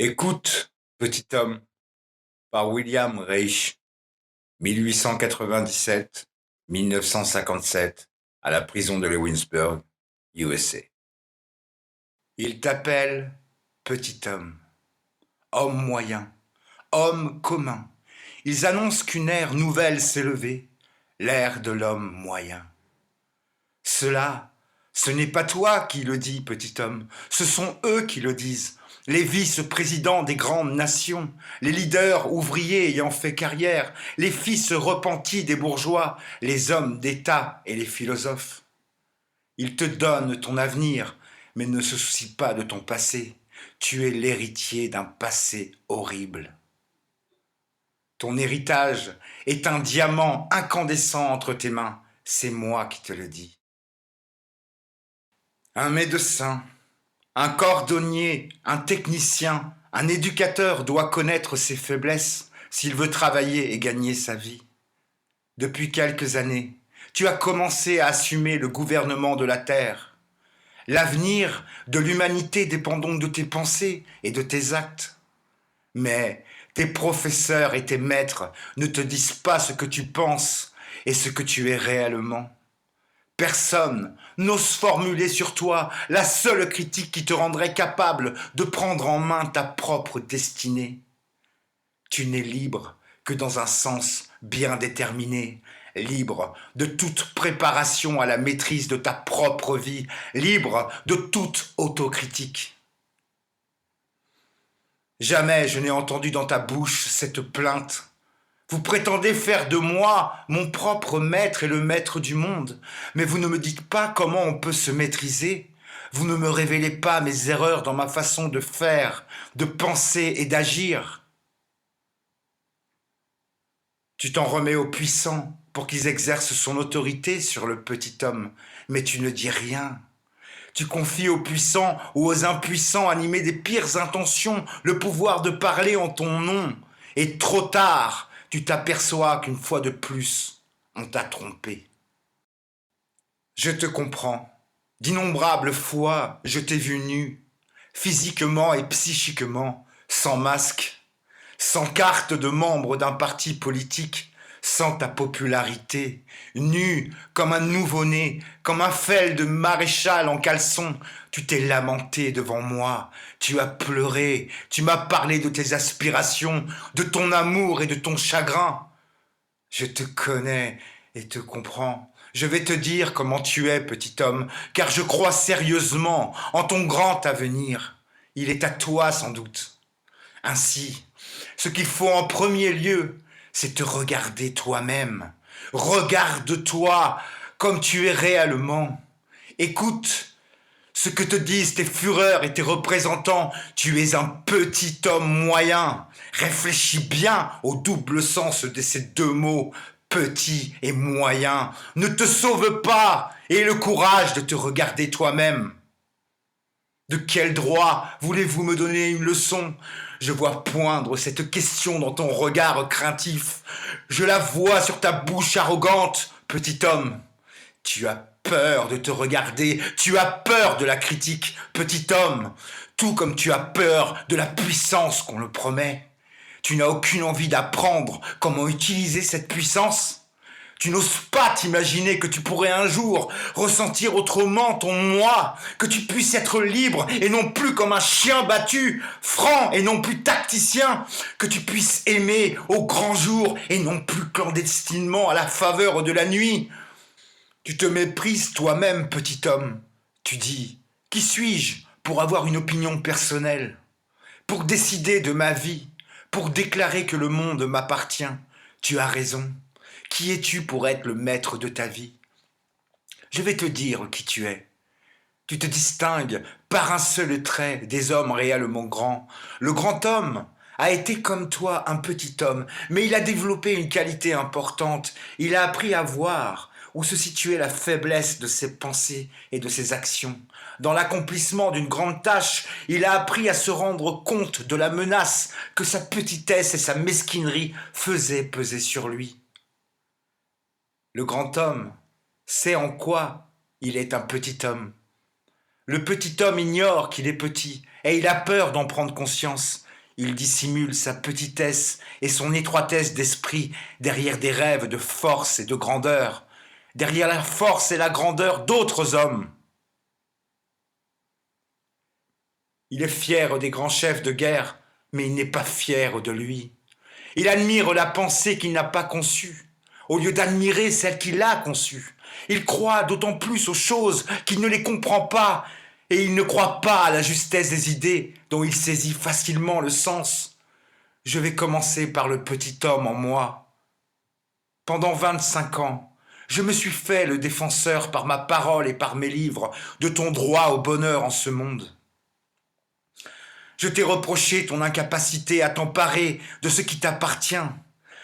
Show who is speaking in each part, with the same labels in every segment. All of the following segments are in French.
Speaker 1: Écoute, petit homme, par William Reich, 1897-1957, à la prison de Lewisburg, USA. Il t'appelle petit homme, homme moyen, homme commun. Ils annoncent qu'une ère nouvelle s'est levée, l'ère de l'homme moyen. Cela, ce n'est pas toi qui le dis, petit homme, ce sont eux qui le disent. Les vice-présidents des grandes nations, les leaders ouvriers ayant fait carrière, les fils repentis des bourgeois, les hommes d'État et les philosophes. Ils te donnent ton avenir, mais ne se soucient pas de ton passé. Tu es l'héritier d'un passé horrible. Ton héritage est un diamant incandescent entre tes mains. C'est moi qui te le dis. Un médecin, un cordonnier, un technicien, un éducateur doit connaître ses faiblesses s'il veut travailler et gagner sa vie. Depuis quelques années, tu as commencé à assumer le gouvernement de la Terre. L'avenir de l'humanité dépend donc de tes pensées et de tes actes. Mais tes professeurs et tes maîtres ne te disent pas ce que tu penses et ce que tu es réellement. Personne n'ose formuler sur toi la seule critique qui te rendrait capable de prendre en main ta propre destinée. Tu n'es libre que dans un sens bien déterminé, libre de toute préparation à la maîtrise de ta propre vie, libre de toute autocritique. Jamais je n'ai entendu dans ta bouche cette plainte. Vous prétendez faire de moi mon propre maître et le maître du monde, mais vous ne me dites pas comment on peut se maîtriser. Vous ne me révélez pas mes erreurs dans ma façon de faire, de penser et d'agir. Tu t'en remets aux puissants pour qu'ils exercent son autorité sur le petit homme, mais tu ne dis rien. Tu confies aux puissants ou aux impuissants animés des pires intentions le pouvoir de parler en ton nom. Et trop tard, tu t'aperçois qu'une fois de plus, on t'a trompé. Je te comprends. D'innombrables fois, je t'ai vu nu, physiquement et psychiquement, sans masque, sans carte de membre d'un parti politique, sans ta popularité, nu comme un nouveau-né, comme un fel de maréchal en caleçon, tu t'es lamenté devant moi, tu as pleuré, tu m'as parlé de tes aspirations, de ton amour et de ton chagrin. Je te connais et te comprends. Je vais te dire comment tu es, petit homme, car je crois sérieusement en ton grand avenir. Il est à toi sans doute. Ainsi, ce qu'il faut en premier lieu, c'est te regarder toi-même. Regarde-toi comme tu es réellement. Écoute ce que te disent tes fureurs et tes représentants. Tu es un petit homme moyen. Réfléchis bien au double sens de ces deux mots, petit et moyen. Ne te sauve pas et aie le courage de te regarder toi-même. De quel droit voulez-vous me donner une leçon? Je vois poindre cette question dans ton regard craintif. Je la vois sur ta bouche arrogante, petit homme. Tu as peur de te regarder, tu as peur de la critique, petit homme, tout comme tu as peur de la puissance qu'on le promet. Tu n'as aucune envie d'apprendre comment utiliser cette puissance. Tu n'oses pas t'imaginer que tu pourrais un jour ressentir autrement ton moi, que tu puisses être libre et non plus comme un chien battu, franc et non plus tacticien, que tu puisses aimer au grand jour et non plus clandestinement à la faveur de la nuit. Tu te méprises toi-même, petit homme. Tu dis, qui suis-je pour avoir une opinion personnelle, pour décider de ma vie, pour déclarer que le monde m'appartient? Tu as raison. Qui es-tu pour être le maître de ta vie? Je vais te dire qui tu es. Tu te distingues par un seul trait des hommes réellement grands. Le grand homme a été comme toi un petit homme, mais il a développé une qualité importante. Il a appris à voir où se situait la faiblesse de ses pensées et de ses actions. Dans l'accomplissement d'une grande tâche, il a appris à se rendre compte de la menace que sa petitesse et sa mesquinerie faisaient peser sur lui. Le grand homme sait en quoi il est un petit homme. Le petit homme ignore qu'il est petit et il a peur d'en prendre conscience. Il dissimule sa petitesse et son étroitesse d'esprit derrière des rêves de force et de grandeur, derrière la force et la grandeur d'autres hommes. Il est fier des grands chefs de guerre, mais il n'est pas fier de lui. Il admire la pensée qu'il n'a pas conçue, au lieu d'admirer celle qu'il a conçue. Il croit d'autant plus aux choses qu'il ne les comprend pas, et il ne croit pas à la justesse des idées dont il saisit facilement le sens. Je vais commencer par le petit homme en moi. Pendant 25 ans, je me suis fait le défenseur par ma parole et par mes livres de ton droit au bonheur en ce monde. Je t'ai reproché ton incapacité à t'emparer de ce qui t'appartient,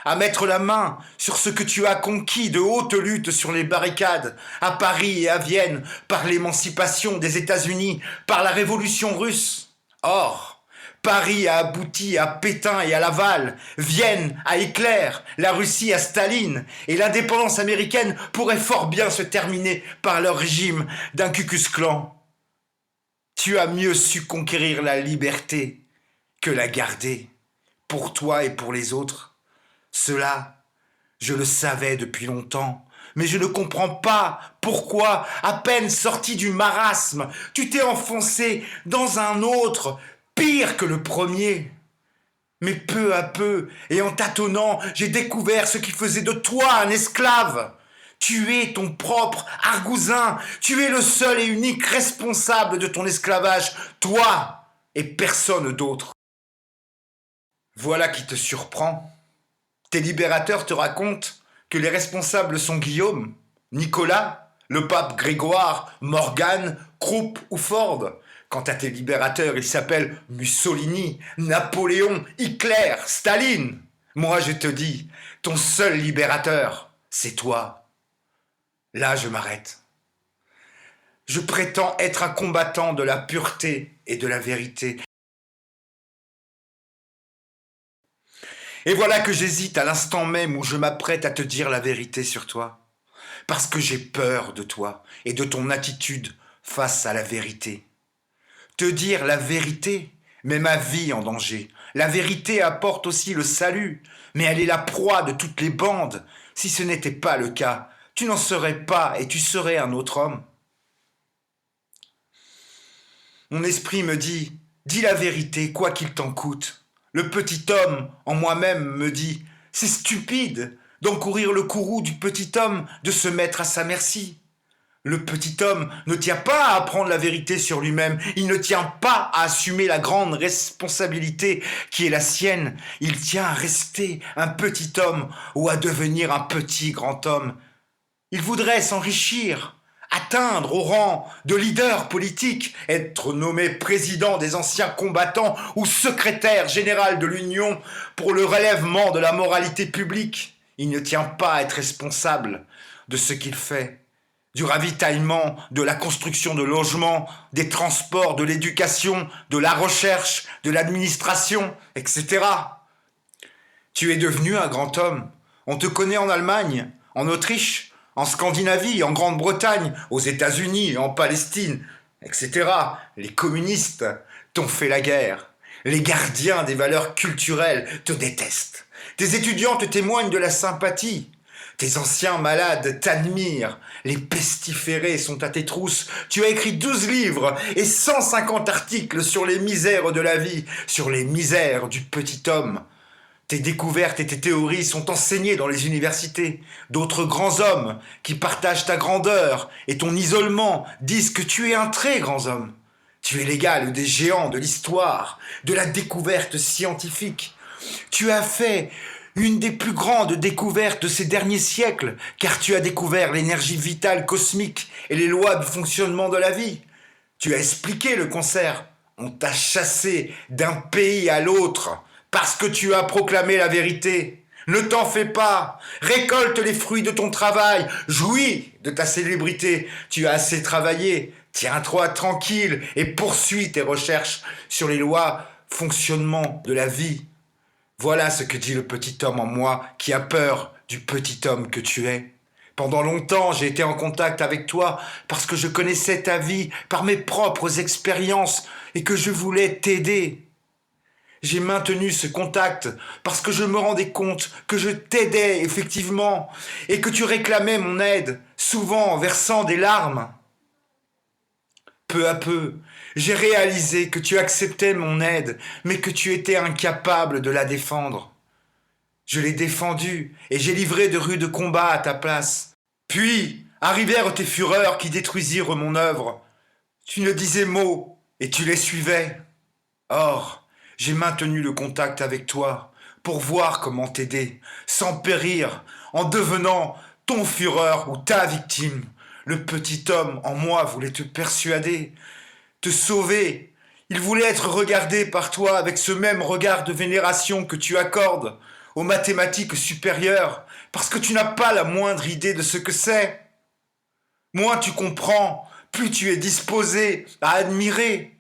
Speaker 1: à mettre la main sur ce que tu as conquis de haute lutte sur les barricades, à Paris et à Vienne, par l'émancipation des États-Unis, par la révolution russe. Or, Paris a abouti à Pétain et à Laval, Vienne à Hitler, la Russie à Staline, et l'indépendance américaine pourrait fort bien se terminer par leur régime d'un Ku Klux Klan. Tu as mieux su conquérir la liberté que la garder, pour toi et pour les autres. Cela, je le savais depuis longtemps, mais je ne comprends pas pourquoi, à peine sorti du marasme, tu t'es enfoncé dans un autre, pire que le premier. Mais peu à peu, et en tâtonnant, j'ai découvert ce qui faisait de toi un esclave. Tu es ton propre argousin, tu es le seul et unique responsable de ton esclavage, toi et personne d'autre. Voilà qui te surprend. Tes libérateurs te racontent que les responsables sont Guillaume, Nicolas, le pape Grégoire, Morgane, Krupp ou Ford. Quant à tes libérateurs, ils s'appellent Mussolini, Napoléon, Hitler, Staline. Moi, je te dis, ton seul libérateur, c'est toi. Là, je m'arrête. Je prétends être un combattant de la pureté et de la vérité. Et voilà que j'hésite à l'instant même où je m'apprête à te dire la vérité sur toi. Parce que j'ai peur de toi et de ton attitude face à la vérité. Te dire la vérité met ma vie en danger. La vérité apporte aussi le salut, mais elle est la proie de toutes les bandes. Si ce n'était pas le cas, tu n'en serais pas et tu serais un autre homme. Mon esprit me dit, dis la vérité, quoi qu'il t'en coûte. Le petit homme en moi-même me dit, c'est stupide d'encourir le courroux du petit homme, de se mettre à sa merci. Le petit homme ne tient pas à apprendre la vérité sur lui-même, il ne tient pas à assumer la grande responsabilité qui est la sienne, il tient à rester un petit homme ou à devenir un petit grand homme. Il voudrait s'enrichir, atteindre au rang de leader politique, être nommé président des anciens combattants ou secrétaire général de l'Union pour le relèvement de la moralité publique. Il ne tient pas à être responsable de ce qu'il fait, du ravitaillement, de la construction de logements, des transports, de l'éducation, de la recherche, de l'administration, etc. Tu es devenu un grand homme. On te connaît en Allemagne, en Autriche, en Scandinavie, en Grande-Bretagne, aux États-Unis, en Palestine, etc. Les communistes t'ont fait la guerre. Les gardiens des valeurs culturelles te détestent. Tes étudiants te témoignent de la sympathie. Tes anciens malades t'admirent. Les pestiférés sont à tes trousses. Tu as écrit 12 livres et 150 articles sur les misères de la vie, sur les misères du petit homme. Tes découvertes et tes théories sont enseignées dans les universités. D'autres grands hommes qui partagent ta grandeur et ton isolement disent que tu es un très grand homme. Tu es l'égal des géants de l'histoire, de la découverte scientifique. Tu as fait une des plus grandes découvertes de ces derniers siècles, car tu as découvert l'énergie vitale cosmique et les lois du fonctionnement de la vie. Tu as expliqué le concert. On t'a chassé d'un pays à l'autre parce que tu as proclamé la vérité. Ne t'en fais pas. Récolte les fruits de ton travail. Jouis de ta célébrité. Tu as assez travaillé. Tiens-toi tranquille et poursuis tes recherches sur les lois fonctionnement de la vie. Voilà ce que dit le petit homme en moi qui a peur du petit homme que tu es. Pendant longtemps, j'ai été en contact avec toi parce que je connaissais ta vie par mes propres expériences et que je voulais t'aider. J'ai maintenu ce contact parce que je me rendais compte que je t'aidais effectivement et que tu réclamais mon aide, souvent en versant des larmes. Peu à peu, j'ai réalisé que tu acceptais mon aide, mais que tu étais incapable de la défendre. Je l'ai défendue et j'ai livré de rudes combats à ta place. Puis arrivèrent tes fureurs qui détruisirent mon œuvre. Tu ne disais mot et tu les suivais. Or, j'ai maintenu le contact avec toi pour voir comment t'aider, sans périr, en devenant ton fureur ou ta victime. Le petit homme en moi voulait te persuader, te sauver. Il voulait être regardé par toi avec ce même regard de vénération que tu accordes aux mathématiques supérieures, parce que tu n'as pas la moindre idée de ce que c'est. Moins tu comprends, plus tu es disposé à admirer.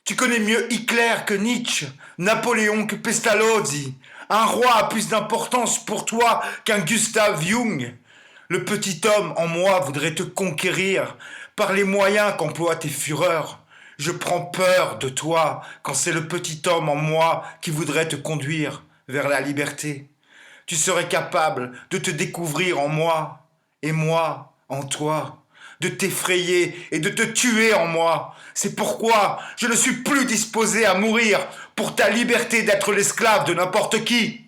Speaker 1: Tu connais mieux Hitler que Nietzsche, Napoléon que Pestalozzi. Un roi a plus d'importance pour toi qu'un Gustav Jung. Le petit homme en moi voudrait te conquérir par les moyens qu'emploient tes fureurs. Je prends peur de toi quand c'est le petit homme en moi qui voudrait te conduire vers la liberté. Tu serais capable de te découvrir en moi et moi en toi, de t'effrayer et de te tuer en moi. C'est pourquoi je ne suis plus disposé à mourir pour ta liberté d'être l'esclave de n'importe qui.